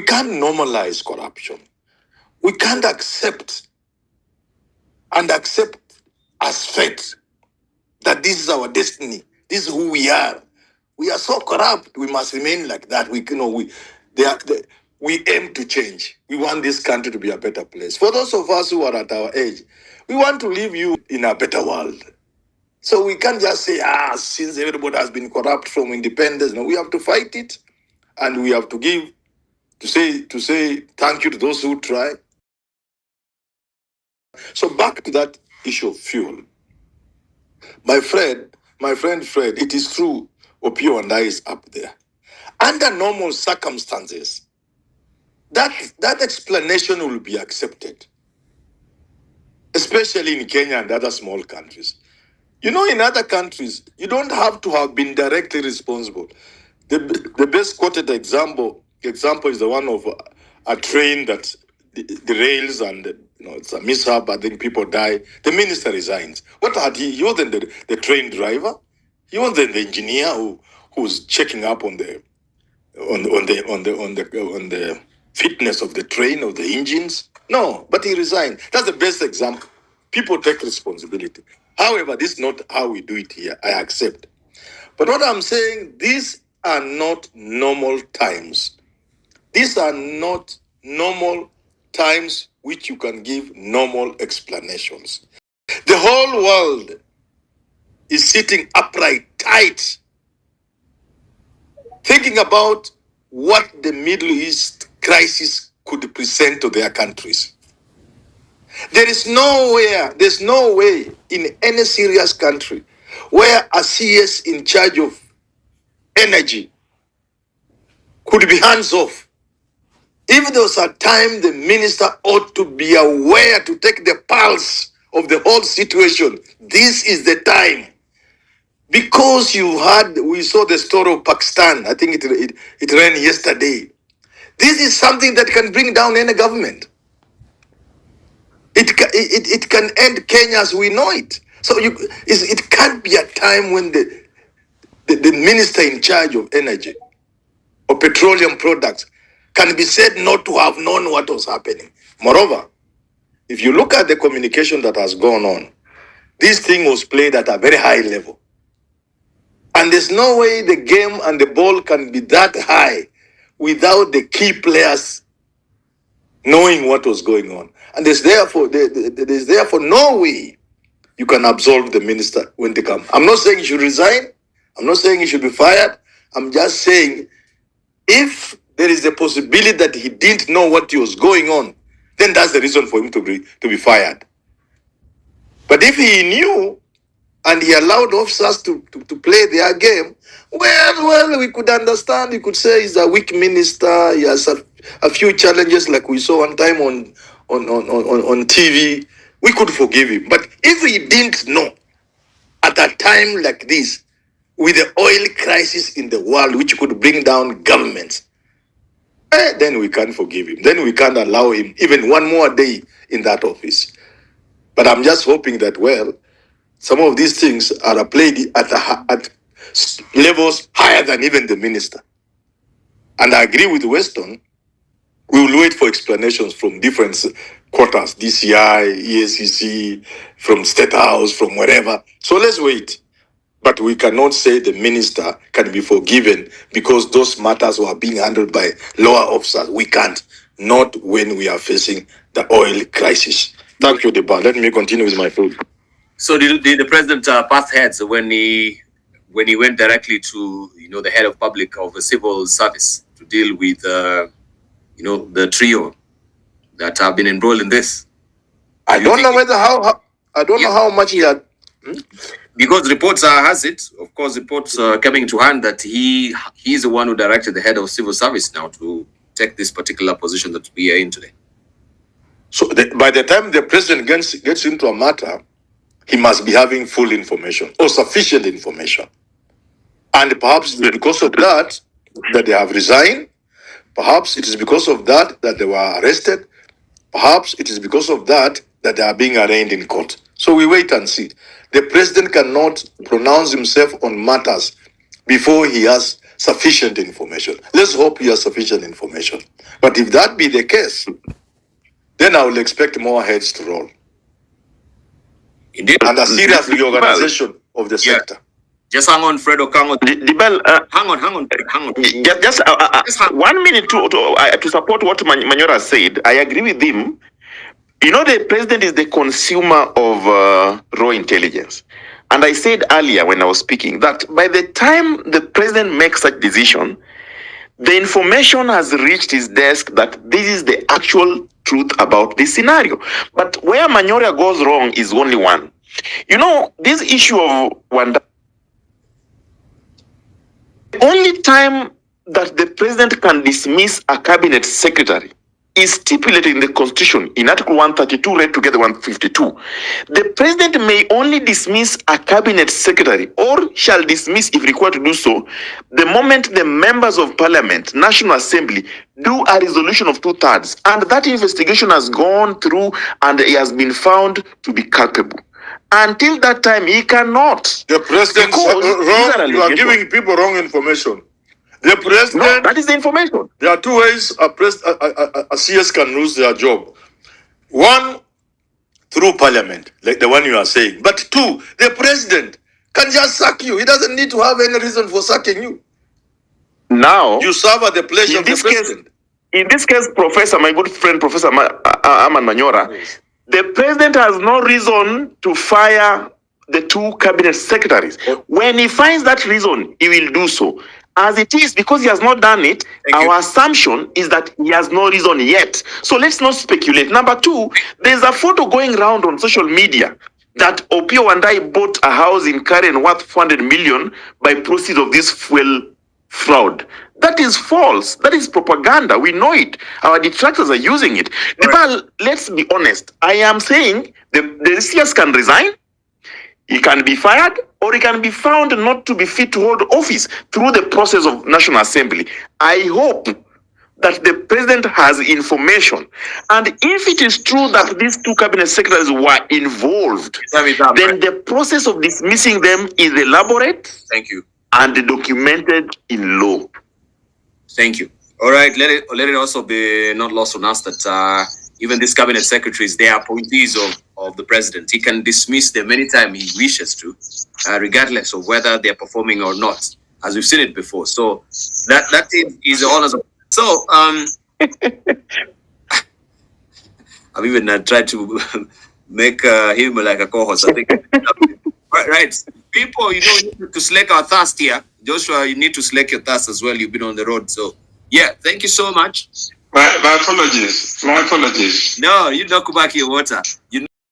We can't normalize corruption. We can't accept as fate that this is our destiny. This is who we are. We are so corrupt. We must remain like that. We aim to change. We want this country to be a better place. For those of us who are at our age, we want to leave you in a better world. So we can't just say, since everybody has been corrupt from independence. No, we have to fight it, and we have to say thank you to those who try. So back to that issue of fuel. My friend Fred, it is true, Opio and I is up there. Under normal circumstances, that explanation will be accepted, especially in Kenya and other small countries. In other countries, you don't have to have been directly responsible. The best quoted example is the one of a train that the rails and it's a mishap. I think people die. The minister resigns. What had he? He wasn't the train driver. He wasn't the engineer who's checking up on the fitness of the train or the engines. No, but he resigned. That's the best example. People take responsibility. However, this is not how we do it here. I accept. But what I'm saying, these are not normal times. These are not normal times which you can give normal explanations. The whole world is sitting upright, tight, thinking about what the Middle East crisis could present to their countries. There's no way in any serious country where a CS in charge of energy could be hands off. If there was a time, the minister ought to be aware to take the pulse of the whole situation. This is the time. Because we saw the story of Pakistan. I think it ran yesterday. This is something that can bring down any government. It can end Kenya as we know it. So it can't be a time when the minister in charge of energy or petroleum products can be said not to have known what was happening. Moreover, if you look at the communication that has gone on, this thing was played at a very high level. And there's no way the game and the ball can be that high without the key players knowing what was going on. And there's therefore no way you can absolve the minister when they come. I'm not saying he should resign. I'm not saying he should be fired. I'm just saying if there is a possibility that he didn't know what was going on, then that's the reason for him to be fired. But if he knew and he allowed officers to play their game, well, we could understand. You could say he's a weak minister. He has a few challenges, like we saw one time on TV. We could forgive him. But if he didn't know at a time like this, with the oil crisis in the world, which could bring down governments, then we can't forgive him. Then we can't allow him even one more day in that office. But I'm just hoping that, some of these things are played at levels higher than even the minister. And I agree with Weston. We will wait for explanations from different quarters, DCI, EACC, from State House, from wherever. So let's wait. But we cannot say the minister can be forgiven because those matters were being handled by lower officers. We can't. Not when we are facing the oil crisis. Thank you, Deba. Let me continue with my food. So did the president pass heads when he went directly to the head of public of the civil service to deal with the trio that have been enrolled in this? I don't know how much he had. Because reports reports coming to hand that he's the one who directed the head of civil service now to take this particular position that we are in today. So by the time the president gets into a matter, he must be having full information or sufficient information. And perhaps because of that they have resigned. Perhaps it is because of that they were arrested. Perhaps it is because of that they are being arraigned in court. So we wait and see. The president cannot pronounce himself on matters before he has sufficient information. Let's hope he has sufficient information. But if that be the case, then I will expect more heads to roll. Indeed. And a serious reorganization of the sector. Just hang on, Fredo. Hang on. Hang on. Just 1 minute to support what Manyora said. I agree with him. You know, the president is the consumer of raw intelligence. And I said earlier when I was speaking that by the time the president makes such decision, the information has reached his desk that this is the actual truth about this scenario. But where Manyora goes wrong is only one. You know, this issue of Wandayi, the only time that the president can dismiss a cabinet secretary is stipulated in the Constitution in Article 132, read together 152. The president may only dismiss a cabinet secretary or shall dismiss, if required to do so, the moment the members of parliament, National Assembly, do a resolution of 2/3 and that investigation has gone through and he has been found to be culpable. Until that time, he cannot. The president wrong. You are giving people wrong information. The president. No, that is the information. There are two ways a CS can lose their job. One, through parliament, like the one you are saying. But two, the president can just sack you. He doesn't need to have any reason for sacking you. Now, you serve at the pleasure of the president. In this case, Professor, my good friend, Professor Herman Manyora, yes, the president has no reason to fire the two cabinet secretaries. When he finds that reason, he will do so. As it is, because he has not done it, our assumption is that he has no reason yet. So let's not speculate. Number two, there's a photo going around on social media that Opio Wandayi bought a house in Karen worth 400 million by proceeds of this fuel fraud. That is false. That is propaganda. We know it. Our detractors are using it. Right. Let's be honest. I am saying the CS can resign, he can be fired, or he can be found not to be fit to hold office through the process of National Assembly. I hope that the president has information. And if it is true that these two cabinet secretaries were involved, then the process of dismissing them is elaborate. Thank you. And documented in law. Thank you. All right. Let it also be not lost on us that even these cabinet secretaries, they are appointees of the president. He can dismiss them anytime he wishes to, regardless of whether they're performing or not, as we've seen it before. So that is the honors of. So I've even tried to make him like a co-host. I think. Right. People, you need to slake our thirst here. Joshua, you need to slake your thirst as well. You've been on the road. So, yeah, thank you so much. My apologies. My apologies. No, you don't go back your water. You